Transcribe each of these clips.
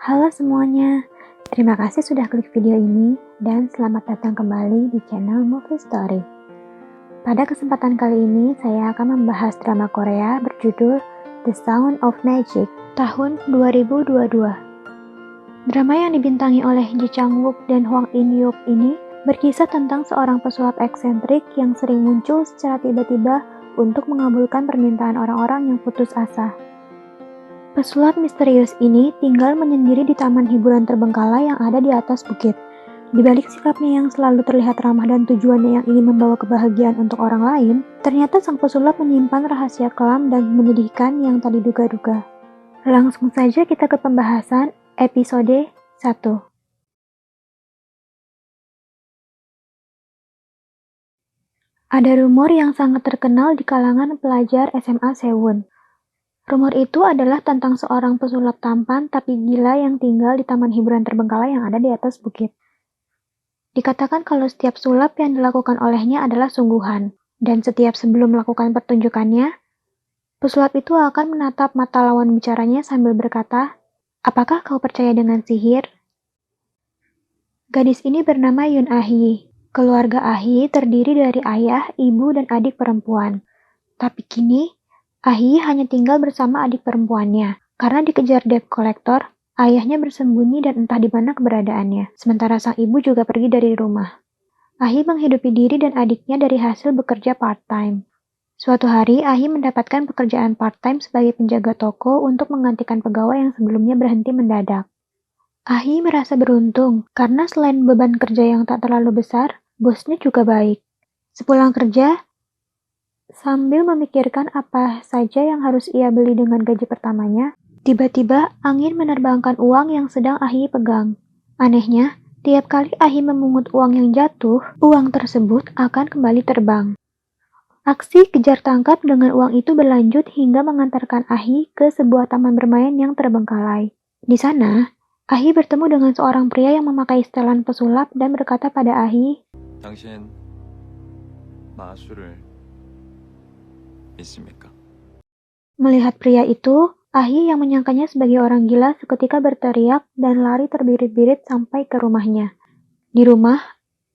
Halo semuanya, terima kasih sudah klik video ini dan selamat datang kembali di channel Movie Story. Pada kesempatan kali ini saya akan membahas drama Korea berjudul The Sound of Magic tahun 2022. Drama yang dibintangi oleh Ji Chang-wook dan Hwang In-hyuk ini berkisah tentang seorang pesulap eksentrik yang sering muncul secara tiba-tiba untuk mengabulkan permintaan orang-orang yang putus asa. Pesulap misterius ini tinggal menyendiri di taman hiburan terbengkalai yang ada di atas bukit. Di balik sikapnya yang selalu terlihat ramah dan tujuannya yang ingin membawa kebahagiaan untuk orang lain, ternyata sang pesulap menyimpan rahasia kelam dan menyedihkan yang tak diduga-duga. Langsung saja kita ke pembahasan episode 1. Ada rumor yang sangat terkenal di kalangan pelajar SMA Sewon. Rumor itu adalah tentang seorang pesulap tampan tapi gila yang tinggal di taman hiburan terbengkalai yang ada di atas bukit. Dikatakan kalau setiap sulap yang dilakukan olehnya adalah sungguhan, dan setiap sebelum melakukan pertunjukannya, pesulap itu akan menatap mata lawan bicaranya sambil berkata, "Apakah kau percaya dengan sihir?" Gadis ini bernama Yoon Ah-hee. Keluarga Ah-hee terdiri dari ayah, ibu, dan adik perempuan. Tapi kini, Ah-hee hanya tinggal bersama adik perempuannya. Karena dikejar debt collector, ayahnya bersembunyi dan entah di mana keberadaannya. Sementara sang ibu juga pergi dari rumah. Ah-hee menghidupi diri dan adiknya dari hasil bekerja part-time. Suatu hari, Ah-hee mendapatkan pekerjaan part-time sebagai penjaga toko untuk menggantikan pegawai yang sebelumnya berhenti mendadak. Ah-hee merasa beruntung karena selain beban kerja yang tak terlalu besar, bosnya juga baik. Sepulang kerja, sambil memikirkan apa saja yang harus ia beli dengan gaji pertamanya, tiba-tiba angin menerbangkan uang yang sedang Ah-hee pegang. Anehnya, tiap kali Ah-hee memungut uang yang jatuh, uang tersebut akan kembali terbang. Aksi kejar tangkap dengan uang itu berlanjut hingga mengantarkan Ah-hee ke sebuah taman bermain yang terbengkalai. Di sana, Ah-hee bertemu dengan seorang pria yang memakai setelan pesulap dan berkata pada Ah-hee, 당신 마술을 믿습니까? Melihat pria itu, Ah-hee yang menyangkanya sebagai orang gila seketika berteriak dan lari terbirit-birit sampai ke rumahnya. Di rumah,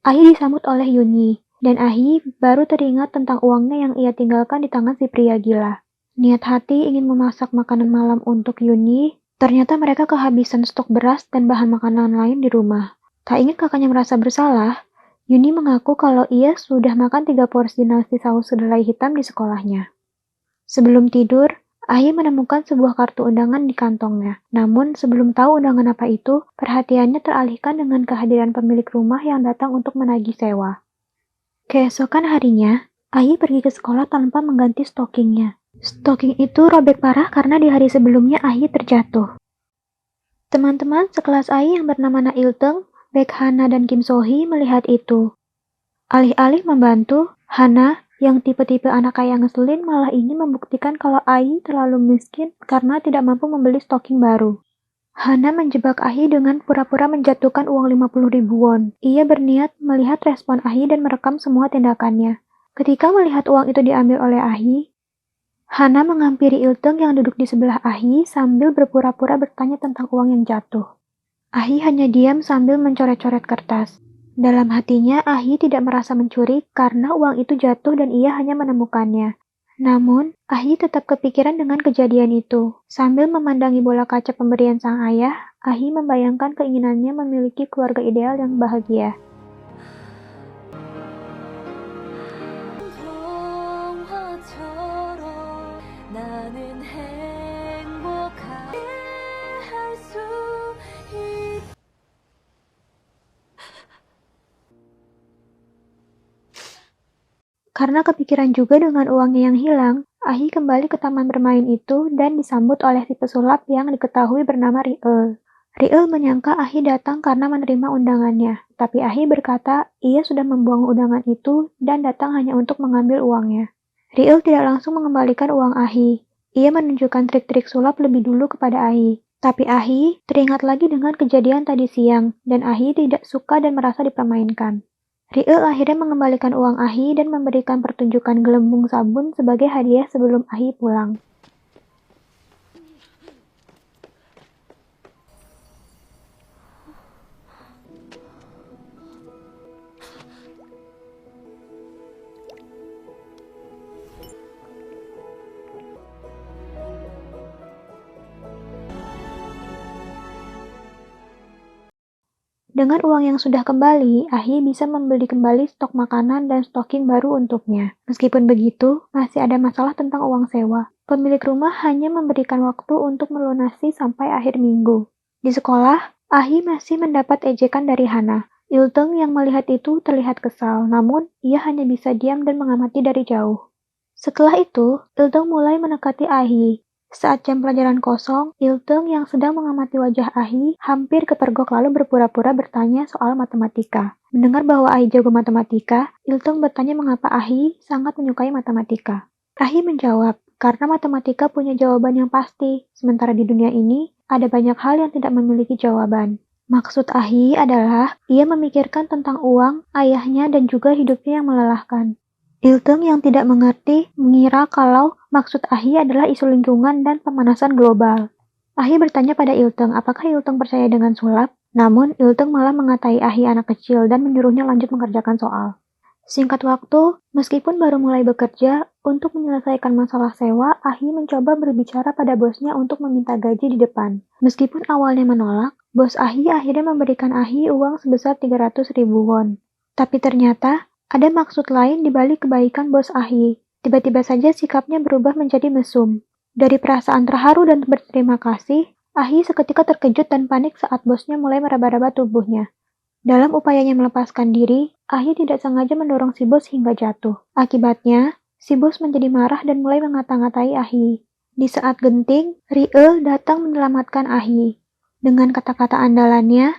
Ah-hee disambut oleh Yoon-hee, dan Ah-hee baru teringat tentang uangnya yang ia tinggalkan di tangan si pria gila. Niat hati ingin memasak makanan malam untuk Yoon-hee, ternyata mereka kehabisan stok beras dan bahan makanan lain di rumah. Tak ingin kakaknya merasa bersalah, Yoon-hee mengaku kalau ia sudah makan 3 porsi nasi saus kedelai hitam di sekolahnya. Sebelum tidur, Ah-hee menemukan sebuah kartu undangan di kantongnya. Namun, sebelum tahu undangan apa itu, perhatiannya teralihkan dengan kehadiran pemilik rumah yang datang untuk menagih sewa. Keesokan harinya, Ah-hee pergi ke sekolah tanpa mengganti stokingnya. Stoking itu robek parah karena di hari sebelumnya Ah-hee terjatuh. Teman-teman sekelas Ah-hee yang bernama Na Il-teung, Baek Hana, dan Kim So-hee melihat itu. Alih-alih membantu, Hana yang tipe-tipe anak kaya ngeselin malah ingin membuktikan kalau Ah-hee terlalu miskin karena tidak mampu membeli stoking baru. Hana menjebak Ah-hee dengan pura-pura menjatuhkan uang 50.000 won. Ia berniat melihat respon Ah-hee dan merekam semua tindakannya. Ketika melihat uang itu diambil oleh Ah-hee, Hana menghampiri Il-teung yang duduk di sebelah Ah-hee sambil berpura-pura bertanya tentang uang yang jatuh. Ah-hee hanya diam sambil mencoret-coret kertas. Dalam hatinya, Ah-hee tidak merasa mencuri karena uang itu jatuh dan ia hanya menemukannya. Namun, Ah-hee tetap kepikiran dengan kejadian itu. Sambil memandangi bola kaca pemberian sang ayah, Ah-hee membayangkan keinginannya memiliki keluarga ideal yang bahagia. Karena kepikiran juga dengan uangnya yang hilang, Ah-hee kembali ke taman bermain itu dan disambut oleh si pesulap yang diketahui bernama Ri-eul. Ri-eul menyangka Ah-hee datang karena menerima undangannya, tapi Ah-hee berkata ia sudah membuang undangan itu dan datang hanya untuk mengambil uangnya. Ri-eul tidak langsung mengembalikan uang Ah-hee. Ia menunjukkan trik-trik sulap lebih dulu kepada Ah-hee. Tapi Ah-hee teringat lagi dengan kejadian tadi siang, dan Ah-hee tidak suka dan merasa dipermainkan. Ri-eul akhirnya mengembalikan uang Ah-hee dan memberikan pertunjukan gelembung sabun sebagai hadiah sebelum Ah-hee pulang. Dengan uang yang sudah kembali, Ahi bisa membeli kembali stok makanan dan stocking baru untuknya. Meskipun begitu, masih ada masalah tentang uang sewa. Pemilik rumah hanya memberikan waktu untuk melunasi sampai akhir minggu. Di sekolah, Ahi masih mendapat ejekan dari Hana. Ilteng yang melihat itu terlihat kesal, namun ia hanya bisa diam dan mengamati dari jauh. Setelah itu, Ilteng mulai mendekati Ahi. Saat jam pelajaran kosong, Ilteng yang sedang mengamati wajah Ahi hampir kepergok lalu berpura-pura bertanya soal matematika. Mendengar bahwa Ahi jago matematika, Ilteng bertanya mengapa Ahi sangat menyukai matematika. Ahi menjawab, karena matematika punya jawaban yang pasti, sementara di dunia ini ada banyak hal yang tidak memiliki jawaban. Maksud Ahi adalah ia memikirkan tentang uang, ayahnya, dan juga hidupnya yang melelahkan. Ilteng yang tidak mengerti mengira kalau maksud Ahi adalah isu lingkungan dan pemanasan global. Ahi bertanya pada Ilteng apakah Ilteng percaya dengan sulap, namun Ilteng malah mengatai Ahi anak kecil dan menyuruhnya lanjut mengerjakan soal. Singkat waktu, meskipun baru mulai bekerja, untuk menyelesaikan masalah sewa, Ahi mencoba berbicara pada bosnya untuk meminta gaji di depan. Meskipun awalnya menolak, bos Ahi akhirnya memberikan Ahi uang sebesar 300.000 won. Tapi ternyata, ada maksud lain di balik kebaikan bos Ahi. Tiba-tiba saja sikapnya berubah menjadi mesum. Dari perasaan terharu dan berterima kasih, Ahi seketika terkejut dan panik saat bosnya mulai meraba-raba tubuhnya. Dalam upayanya melepaskan diri, Ahi tidak sengaja mendorong si bos hingga jatuh. Akibatnya, si bos menjadi marah dan mulai mengata-ngatai Ahi. Di saat genting, Riel datang menyelamatkan Ahi. Dengan kata-kata andalannya,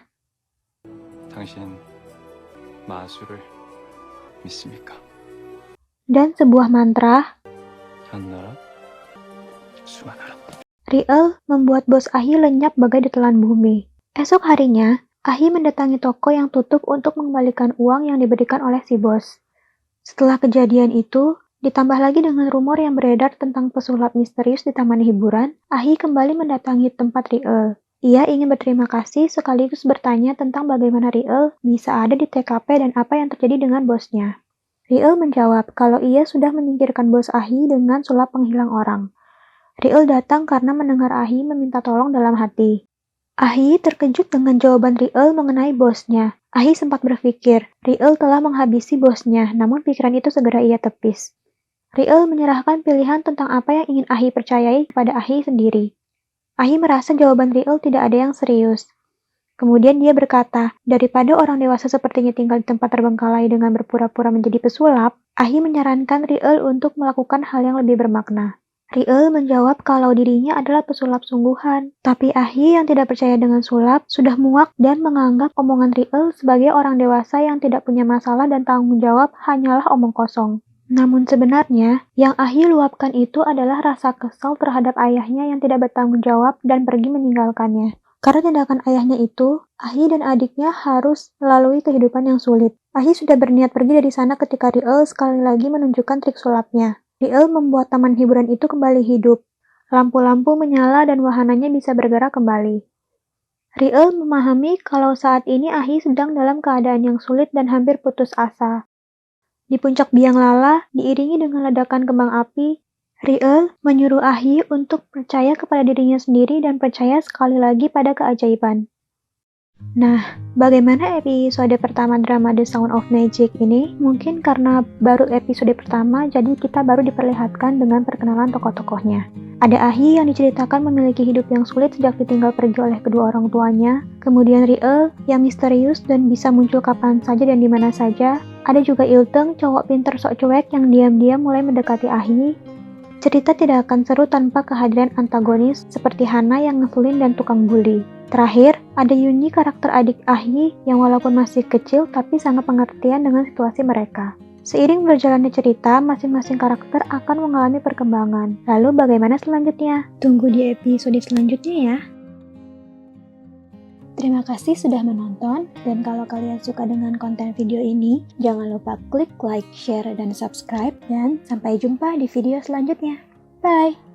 당신 마술을 믿습니까? dan sebuah mantra, 한나라 수만하라. Riel membuat bos Ahi lenyap bagai ditelan bumi. Esok harinya, Ahi mendatangi toko yang tutup untuk mengembalikan uang yang diberikan oleh si bos. Setelah kejadian itu, ditambah lagi dengan rumor yang beredar tentang pesulap misterius di taman hiburan, Ahi kembali mendatangi tempat Riel. Ia ingin berterima kasih sekaligus bertanya tentang bagaimana Riel bisa ada di TKP dan apa yang terjadi dengan bosnya. Riel menjawab kalau ia sudah menyingkirkan bos Ahi dengan sulap penghilang orang. Riel datang karena mendengar Ahi meminta tolong dalam hati. Ahi terkejut dengan jawaban Riel mengenai bosnya. Ahi sempat berpikir, Riel telah menghabisi bosnya, namun pikiran itu segera ia tepis. Riel menyerahkan pilihan tentang apa yang ingin Ahi percayai kepada Ahi sendiri. Ahi merasa jawaban Riel tidak ada yang serius. Kemudian dia berkata, daripada orang dewasa sepertinya tinggal di tempat terbengkalai dengan berpura-pura menjadi pesulap, Ahi menyarankan Riel untuk melakukan hal yang lebih bermakna. Riel menjawab kalau dirinya adalah pesulap sungguhan, tapi Ahi yang tidak percaya dengan sulap sudah muak dan menganggap omongan Riel sebagai orang dewasa yang tidak punya masalah dan tanggung jawab hanyalah omong kosong. Namun sebenarnya, yang Ahi luapkan itu adalah rasa kesal terhadap ayahnya yang tidak bertanggung jawab dan pergi meninggalkannya. Karena tindakan ayahnya itu, Ahi dan adiknya harus melalui kehidupan yang sulit. Ahi sudah berniat pergi dari sana ketika Riel sekali lagi menunjukkan trik sulapnya. Riel membuat taman hiburan itu kembali hidup. Lampu-lampu menyala dan wahananya bisa bergerak kembali. Riel memahami kalau saat ini Ahi sedang dalam keadaan yang sulit dan hampir putus asa. Di puncak biang lala, diiringi dengan ledakan kembang api, Riel menyuruh Ahi untuk percaya kepada dirinya sendiri dan percaya sekali lagi pada keajaiban. Nah, bagaimana episode pertama drama The Sound of Magic ini? Mungkin karena baru episode pertama, jadi kita baru diperlihatkan dengan perkenalan tokoh-tokohnya. Ada Ahi yang diceritakan memiliki hidup yang sulit sejak ditinggal pergi oleh kedua orang tuanya. Kemudian Riel yang misterius dan bisa muncul kapan saja dan di mana saja. Ada juga Ilteng, cowok pinter sok cuek yang diam-diam mulai mendekati Ahi. Cerita tidak akan seru tanpa kehadiran antagonis seperti Hana yang ngeselin dan tukang bully. Terakhir, ada Yuni karakter adik Ahi yang walaupun masih kecil tapi sangat pengertian dengan situasi mereka. Seiring berjalannya cerita, masing-masing karakter akan mengalami perkembangan. Lalu bagaimana selanjutnya? Tunggu di episode selanjutnya ya. Terima kasih sudah menonton, dan kalau kalian suka dengan konten video ini, jangan lupa klik like, share, dan subscribe, dan sampai jumpa di video selanjutnya. Bye!